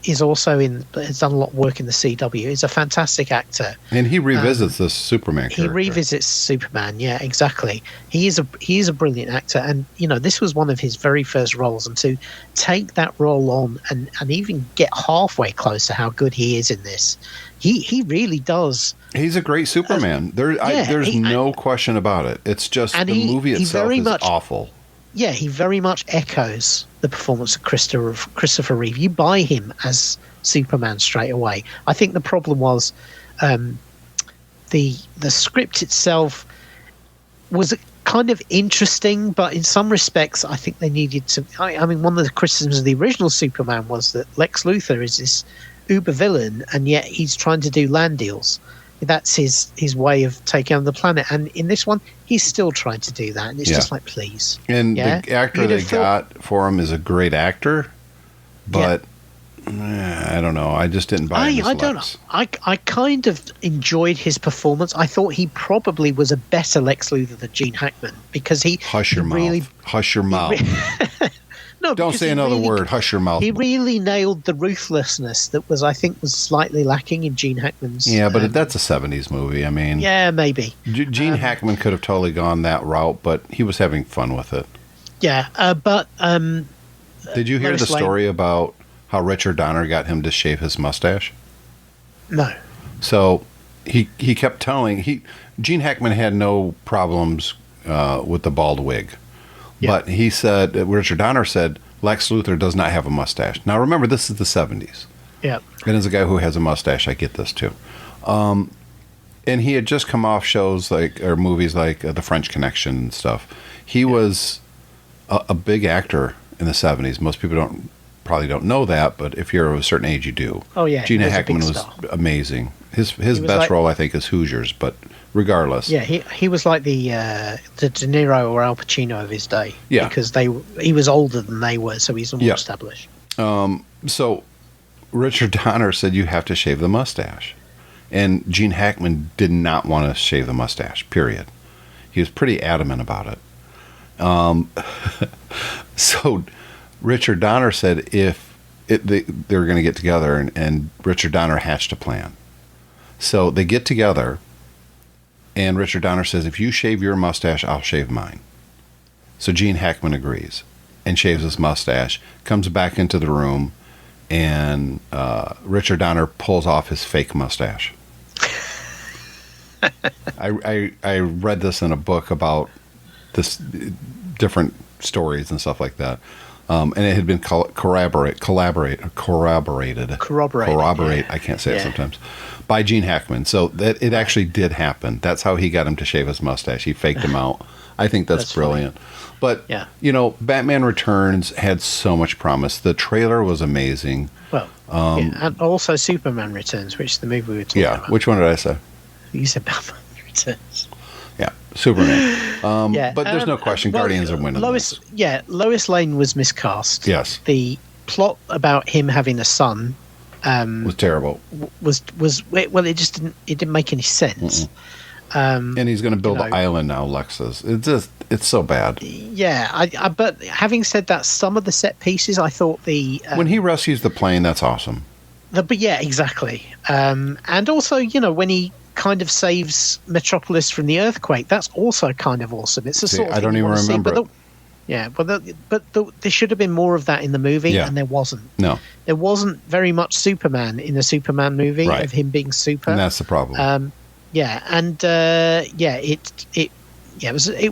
is also has done a lot of work in the CW. He's a fantastic actor, and he revisits this Superman character. He revisits Superman. Yeah, exactly. He is a brilliant actor, and this was one of his very first roles, and to take that role on and even get halfway close to how good he is in this, he really does. He's a great Superman. There's no question about it. It's just the movie itself is awful. Yeah, he very much echoes the performance of Christopher Reeve. You buy him as Superman straight away. I think the problem was the script itself was kind of interesting, but in some respects, I think they needed to. I mean, one of the criticisms of the original Superman was that Lex Luthor is this uber villain, and yet he's trying to do land deals. That's his way of taking on the planet, and in this one, he's still trying to do that, and it's just like, please. And the actor they got for him is a great actor, but I don't know. I just didn't buy his I don't know. I kind of enjoyed his performance. I thought he probably was a better Lex Luthor than Gene Hackman, because Hush your mouth. No, don't say another word. Hush your mouth. He really nailed the ruthlessness that I think was slightly lacking in Gene Hackman's. Yeah, but that's a 70s movie. I mean, yeah, maybe. Gene Hackman could have totally gone that route, but he was having fun with it. Yeah, but did you hear Lois the story about how Richard Donner got him to shave his mustache? No. So he kept telling Gene Hackman had no problems with the bald wig. But he said, Richard Donner said, Lex Luthor does not have a mustache. Now, remember, this is the 70s. Yeah. And as a guy who has a mustache, I get this too. And he had just come off shows or movies like The French Connection and stuff. He was a big actor in the 70s. Most people probably don't know that, but if you're of a certain age, you do. Oh, yeah. Gene Hackman was amazing. His best role, I think, is Hoosiers, but regardless. Yeah, he was like the De Niro or Al Pacino of his day. Yeah. Because he was older than they were, so he's more established. So Richard Donner said, you have to shave the mustache. And Gene Hackman did not want to shave the mustache, period. He was pretty adamant about it. So Richard Donner said they were going to get together, and Richard Donner hatched a plan. So they get together, and Richard Donner says, if you shave your mustache, I'll shave mine. So Gene Hackman agrees and shaves his mustache, comes back into the room, and Richard Donner pulls off his fake mustache. I read this in a book about this different stories and stuff like that. And it had been corroborated. I can't say it sometimes. By Gene Hackman. So that it actually did happen. That's how he got him to shave his mustache. He faked him out. I think that's brilliant. Funny. But, Batman Returns had so much promise. The trailer was amazing. Well, and also Superman Returns, which is the movie we were talking about. Yeah, which one did I say? You said Batman Returns. Yeah, Superman. But there's no question, Guardians are winning. Lois Lane was miscast. Yes. The plot about him having a son was terrible. Well, it just didn't make any sense. And he's going to build an island now, Lexus. It's so bad. Yeah, but having said that, some of the set pieces, I thought when he rescues the plane, that's awesome. But yeah, exactly. And also, when he kind of saves Metropolis from the earthquake, that's also kind of awesome. It's a sort of I don't even remember. There should have been more of that in the movie, and there wasn't. No, there wasn't very much Superman in the Superman movie of him being super, and that's the problem. It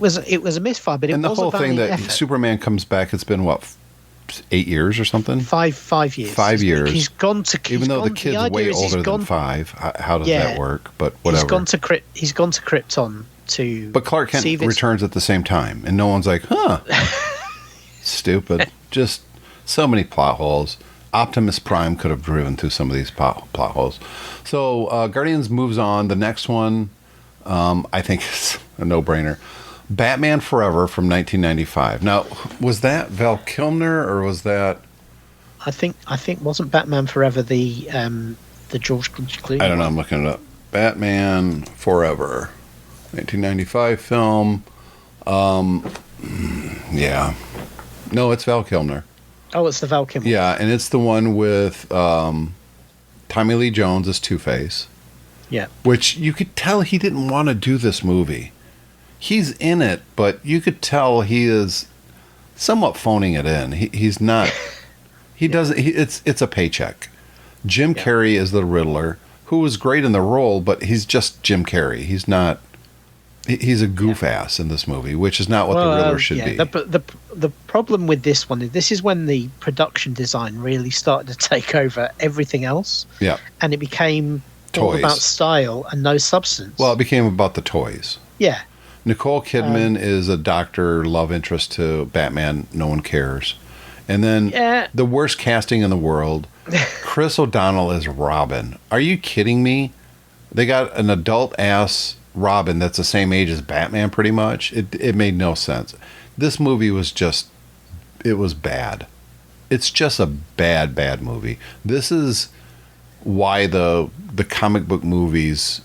was a misfire, but the whole thing that effort. Superman comes back. It's been what, 8 years or something? 5 years. 5 years. He's gone to. Even though the kid's way older than 5, how does that work? But whatever. He's gone to Krypton to. But Clark Kent returns at the same time, and no one's like, "Huh." Stupid. Just so many plot holes. Optimus Prime could have driven through some of these plot holes. So Guardians moves on. The next one, I think, is a no-brainer. Batman Forever from 1995. Now, was that Val Kilmer or was that? I think wasn't Batman Forever the George Clooney? I don't know. I'm looking it up. Batman Forever, 1995 film. Yeah. No, it's Val Kilmer. Oh, it's the Val Kilmer. Yeah, and it's the one with Tommy Lee Jones as Two-Face. Yeah. Which you could tell he didn't want to do this movie. He's in it, but you could tell he is somewhat phoning it in. He's not. He doesn't. It's a paycheck. Jim Carrey is the Riddler, who was great in the role, but he's just Jim Carrey. He's not. He's a goof ass in this movie, which is not what the Riddler should be. The problem with this one is this is when the production design really started to take over everything else. Yeah, and it became toys. All about style and no substance. Well, it became about the toys. Yeah. Nicole Kidman is a doctor love interest to Batman. No one cares. And then the worst casting in the world, Chris O'Donnell is Robin. Are you kidding me? They got an adult-ass Robin that's the same age as Batman pretty much. It made no sense. This movie was it was bad. It's just a bad movie. This is why the comic book movies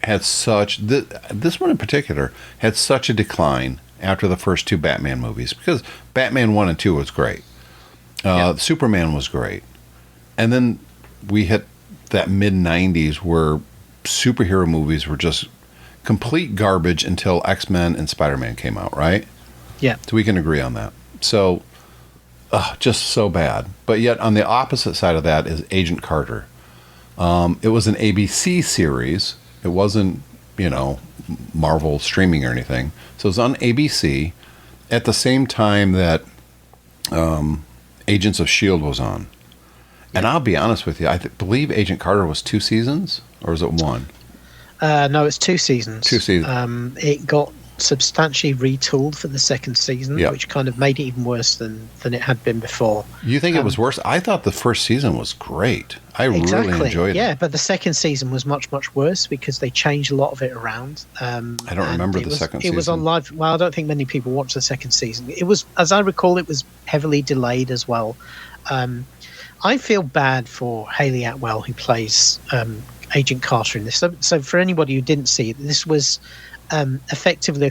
had this one in particular had such a decline after the first 2 Batman movies, because Batman 1 and 2 was great. Superman was great. And then we hit that mid-90s where superhero movies were just complete garbage until X-Men and Spider-Man came out, right? Yeah. So we can agree on that. So, just so bad. But yet on the opposite side of that is Agent Carter. It was an ABC series. It wasn't, Marvel streaming or anything. So it was on ABC at the same time that Agents of S.H.I.E.L.D. was on. Yeah. And I'll be honest with you, I believe Agent Carter was 2 seasons, or was it 1? No, it's 2 seasons. 2 seasons. It got substantially retooled for the second season, which kind of made it even worse than it had been before. You think it was worse? I thought the first season was great. I really enjoyed it. Yeah, but the second season was much, much worse because they changed a lot of it around. I don't remember the second season. It was on live. Well, I don't think many people watched the second season. It was, as I recall, it was heavily delayed as well. I feel bad for Hayley Atwell, who plays Agent Carter in this. So for anybody who didn't see it, this was effectively a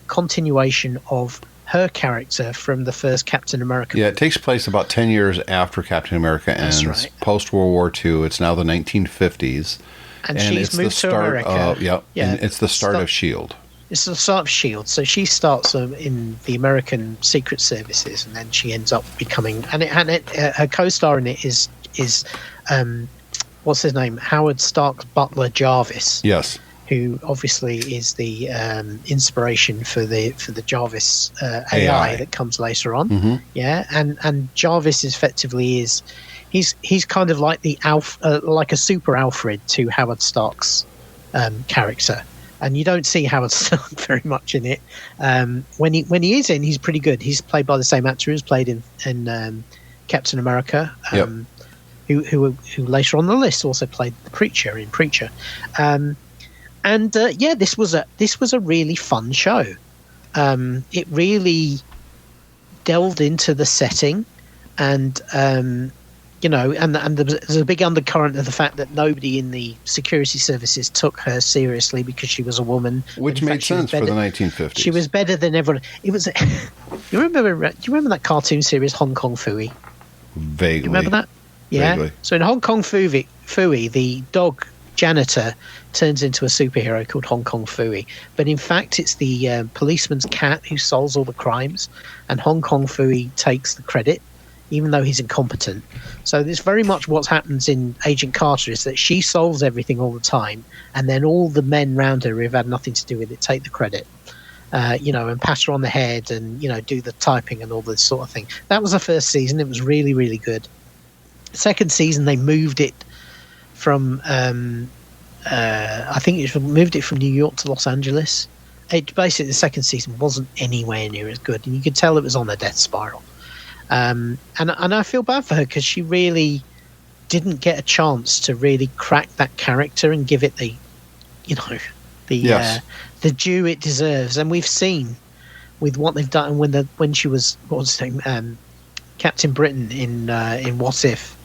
continuation of her character from the first Captain America. Yeah, it takes place about 10 years after Captain America ends. That's right. Post-World War II. It's now the 1950s. And she's moved to America. And it's the start of S.H.I.E.L.D. It's the start of S.H.I.E.L.D. So she starts in the American Secret Services, and then she ends up becoming... her co-star in it is what's his name? Howard Stark's butler, Jarvis. Yes. Who obviously is the inspiration for the Jarvis AI that comes later on. Mm-hmm. Yeah, and Jarvis effectively he's kind of like like a super Alfred to Howard Stark's character, and you don't see Howard Stark very much in it. When he is in, he's pretty good. He's played by the same actor who's played in Captain America. Who later on the list also played the Preacher in Preacher. This was a really fun show. It really delved into the setting, and and there's a big undercurrent of the fact that nobody in the security services took her seriously because she was a woman. Which made sense for the 1950s. She was better than everyone. It was. Do you remember that cartoon series Hong Kong Phooey? Vaguely. You remember that? Yeah. Vaguely. So in Hong Kong Phooey, the dog janitor turns into a superhero called Hong Kong Phooey, but in fact it's the policeman's cat who solves all the crimes, and Hong Kong Phooey takes the credit, even though he's incompetent. So this very much what happens in Agent Carter is that she solves everything all the time, and then all the men around her who've had nothing to do with it take the credit, and pat her on the head and, do the typing and all this sort of thing. That was the first season. It was really, really good. Second season, they moved it from, I think it moved it from New York to Los Angeles. Basically, the second season wasn't anywhere near as good, and you could tell it was on a death spiral. And I feel bad for her because she really didn't get a chance to really crack that character and give it the due it deserves. And we've seen with what they've done when she was Captain Britain in What If.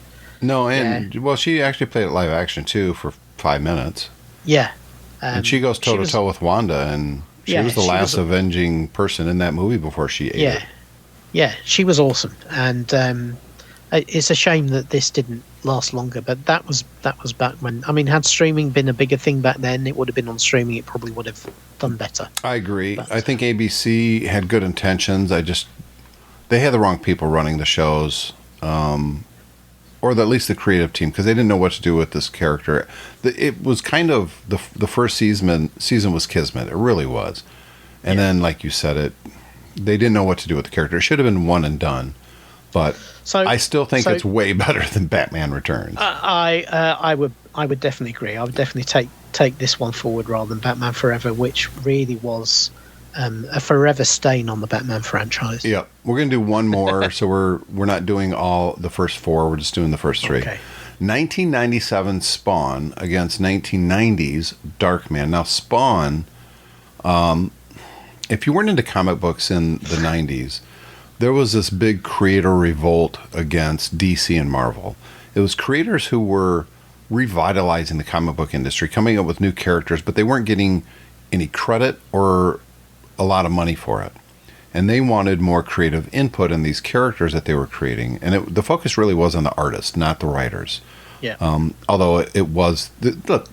No, and she actually played it live action too for 5 minutes. Yeah, and she goes toe to toe with Wanda, and she was the last avenging person in that movie before she ate it. Yeah, she was awesome, and it's a shame that this didn't last longer. But that was back when. I mean, had streaming been a bigger thing back then, it would have been on streaming. It probably would have done better. I agree. I think ABC had good intentions. They had the wrong people running the shows, or at least the creative team, because they didn't know what to do with this character. It was kind of the first season was kismet. It really was, and then, like you said, they didn't know what to do with the character. It should have been one and done, but I still think it's way better than Batman Returns. I would definitely agree. I would definitely take this one forward rather than Batman Forever, which really was a forever stain on the Batman franchise. Yeah, we're gonna do one more, so we're not doing all the first four. We're just doing the first three. Okay. 1997 Spawn against 1990's Darkman. Now Spawn. If you weren't into comic books in the 90s, there was this big creator revolt against DC and Marvel. It was creators who were revitalizing the comic book industry, coming up with new characters, but they weren't getting any credit or a lot of money for it. And they wanted more creative input in these characters that they were creating. And the focus really was on the artists, not the writers. Yeah. Although it was... Look,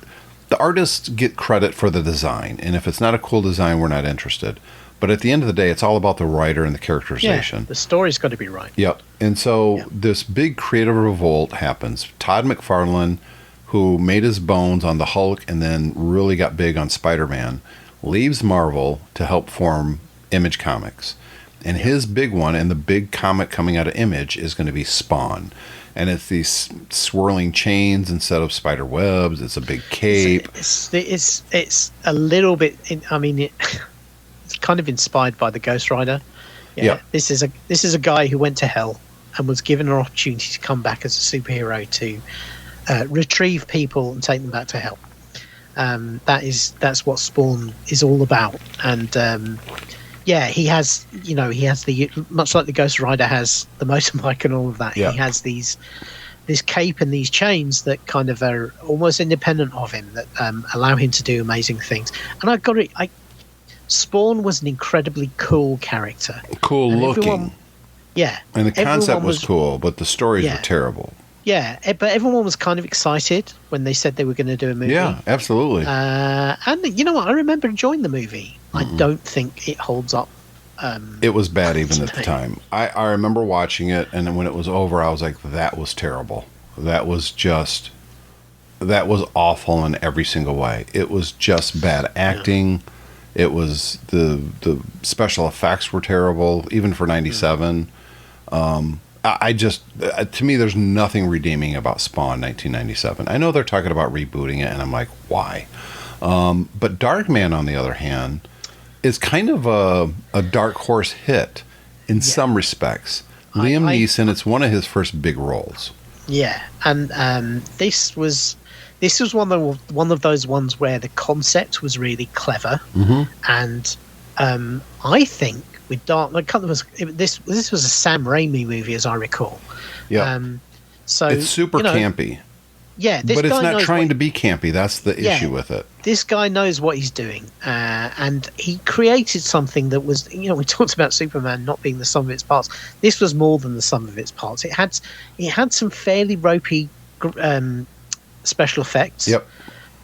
the artists get credit for the design, and if it's not a cool design, we're not interested. But at the end of the day, it's all about the writer and the characterization. Yeah, the story's got to be right. Yep. And so this big creative revolt happens. Todd McFarlane, who made his bones on the Hulk and then really got big on Spider-Man, leaves Marvel to help form Image Comics. And his big one, and the big comic coming out of Image, is going to be Spawn. And it's these swirling chains instead of spider webs. It's a big cape. It's a little bit. It's kind of inspired by the Ghost Rider. Yeah. This is a guy who went to hell and was given an opportunity to come back as a superhero to retrieve people and take them back to hell. That's what Spawn is all about. And he has the, much like the Ghost Rider has the motorbike and all of that. Yeah. He has this cape and these chains that kind of are almost independent of him, that allow him to do amazing things. And Spawn was an incredibly cool character. Cool looking. And the concept was cool, but the stories were terrible. Yeah, but everyone was kind of excited when they said they were going to do a movie. Yeah, absolutely. And you know what? I remember enjoying the movie. I don't think it holds up. It was bad even at the time. I remember watching it, and then when it was over, I was like, that was terrible. That was awful in every single way. It was just bad acting. Yeah. It was the special effects were terrible, even for 97. To me, there's nothing redeeming about Spawn 1997. I know they're talking about rebooting it, and I'm like, why? But Darkman, on the other hand, is kind of a dark horse hit in some respects. Liam Neeson, it's one of his first big roles. Yeah, and this was one of those ones where the concept was really clever, and I think with this was a Sam Raimi movie, as I recall. Yeah. So it's super campy. Yeah, but it's not trying to be campy. That's the issue with it. This guy knows what he's doing, and he created something that was, we talked about Superman not being the sum of its parts. This was more than the sum of its parts. It had some fairly ropey special effects. Yep.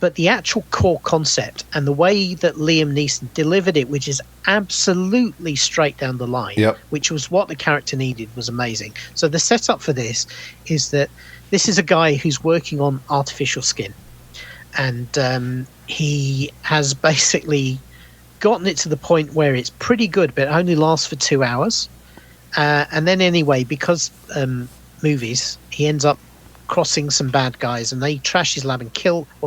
But the actual core concept and the way that Liam Neeson delivered it, which is absolutely straight down the line, which was what the character needed, was amazing. So the setup for this is that this is a guy who's working on artificial skin. And he has basically gotten it to the point where it's pretty good, but it only lasts for 2 hours. And then anyway, because movies, he ends up crossing some bad guys, and they trash his lab and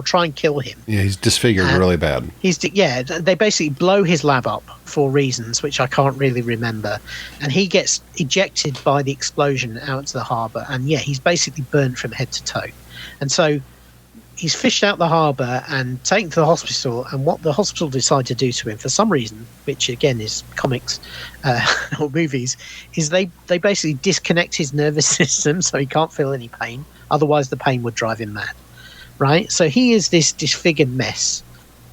try and kill him. Yeah, he's disfigured really bad. They basically blow his lab up for reasons which I can't really remember, and he gets ejected by the explosion out into the harbour, and he's basically burnt from head to toe. And so he's fished out the harbour and taken to the hospital, and what the hospital decide to do to him for some reason, which again is comics or movies, is they basically disconnect his nervous system so he can't feel any pain. Otherwise, the pain would drive him mad, right? So he is this disfigured mess.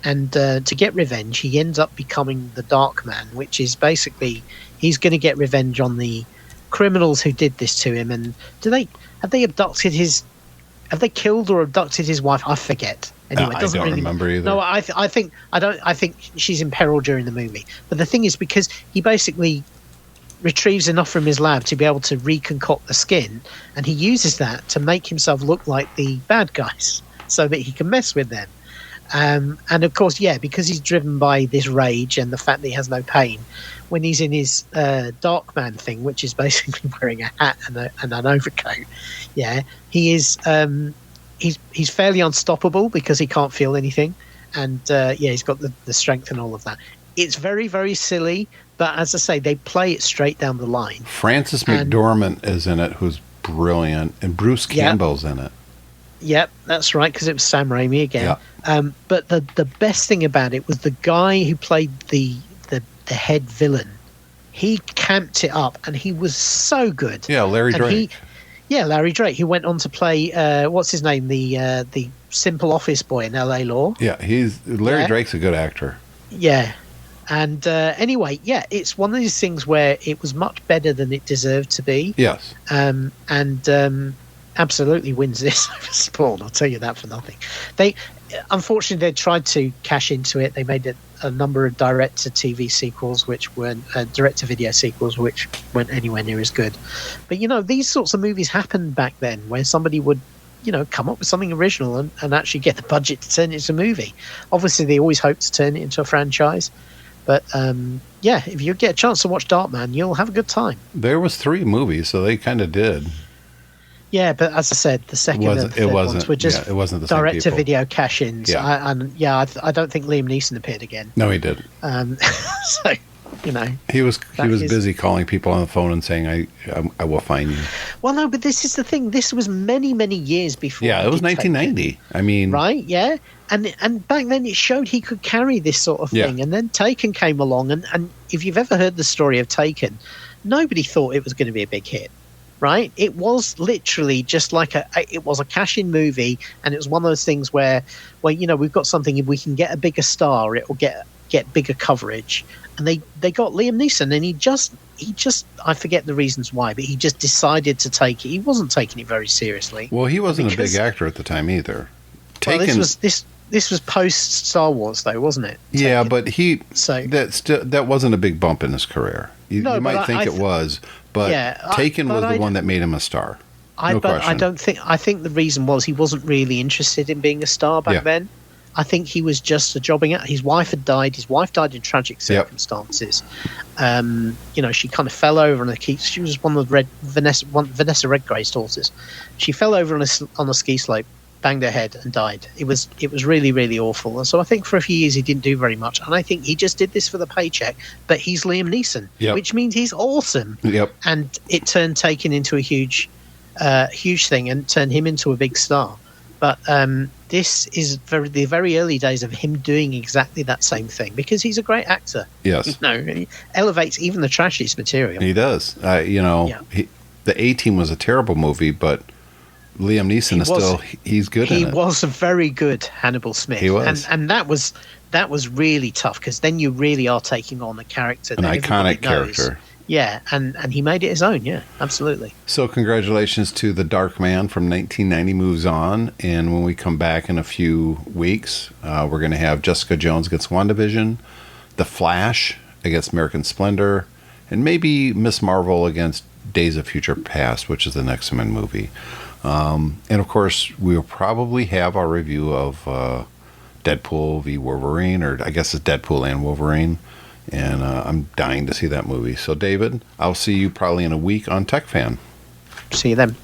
And to get revenge, he ends up becoming the Dark Man, which is basically he's going to get revenge on the criminals who did this to him. And have they killed or abducted his wife? I forget. Anyway, I don't remember either. No, I think she's in peril during the movie. But the thing is, because he basically retrieves enough from his lab to be able to reconcoct the skin, and he uses that to make himself look like the bad guys so that he can mess with them. And of course, because he's driven by this rage and the fact that he has no pain, when he's in his Dark Man thing, which is basically wearing a hat and an overcoat, he is he's fairly unstoppable because he can't feel anything, and he's got the strength and all of that. It's very, very silly, but as I say, they play it straight down the line. Frances McDormand is in it, who's brilliant, and Bruce Campbell's in it. Yep, that's right, because it was Sam Raimi again. Yeah. But the best thing about it was the guy who played the head villain. He camped it up, and he was so good. Yeah, Larry Drake. Larry Drake. He went on to play what's his name, the simple office boy in L.A. Law. Yeah, Larry Drake's a good actor. Yeah. And anyway, it's one of these things where it was much better than it deserved to be. Yes. And absolutely wins this over Spawn. I'll tell you that for nothing. Unfortunately, they tried to cash into it. They made a number of direct-to-TV sequels, which weren't direct-to-video sequels, which weren't anywhere near as good. But these sorts of movies happened back then, where somebody would come up with something original and actually get the budget to turn it into a movie. Obviously, they always hope to turn it into a franchise. But, if you get a chance to watch Darkman, you'll have a good time. There was 3 movies, so they kind of did. Yeah, but as I said, the second and third ones were just it wasn't the same direct-to-video cash-ins. Yeah. I don't think Liam Neeson appeared again. No, he didn't. So, He was busy calling people on the phone and saying, I will find you. Well, no, but this is the thing. This was many, many years before. Yeah, it was 1990. I mean... Right, yeah. And back then it showed he could carry this sort of thing. And then Taken came along. And if you've ever heard the story of Taken, nobody thought it was going to be a big hit. Right? It was literally just like it was a cash-in movie. And it was one of those things where we've got something, if we can get a bigger star, it will get bigger coverage. And they got Liam Neeson, and he just I forget the reasons why, but he just decided to take it. He wasn't taking it very seriously. Well, he wasn't a big actor at the time either. This was post Star Wars though, wasn't it? Taken. Yeah, but that wasn't a big bump in his career. You might think it was, but Taken was the one that made him a star. No question. I think the reason was he wasn't really interested in being a star back then. I think he was just a jobbing out. His wife had died. His wife died in tragic circumstances. She kind of fell over on a ski. She was one of Vanessa Redgrave's daughters. She fell over on a ski slope, banged her head, and died. It was really, really awful. And so I think for a few years he didn't do very much. And I think he just did this for the paycheck. But he's Liam Neeson, which means he's awesome. Yep. And it turned Taken into a huge thing and turned him into a big star. But this is the very early days of him doing exactly that same thing, because he's a great actor. Yes. He elevates even the trashiest material. He does. The A-Team was a terrible movie, but Liam Neeson is still, he's good in it. He was a very good Hannibal Smith. He was. And that was really tough, because then you really are taking on a character, an iconic character. Yeah, and he made it his own. Yeah, absolutely. So congratulations to The Dark Man from 1990 moves on. And when we come back in a few weeks, we're going to have Jessica Jones against WandaVision, The Flash against American Splendor, and maybe Miss Marvel against Days of Future Past, which is the next X-Men movie. And of course, we'll probably have our review of Deadpool v Wolverine, or I guess it's Deadpool and Wolverine. And I'm dying to see that movie. So, David, I'll see you probably in a week on Tech Fan. See you then.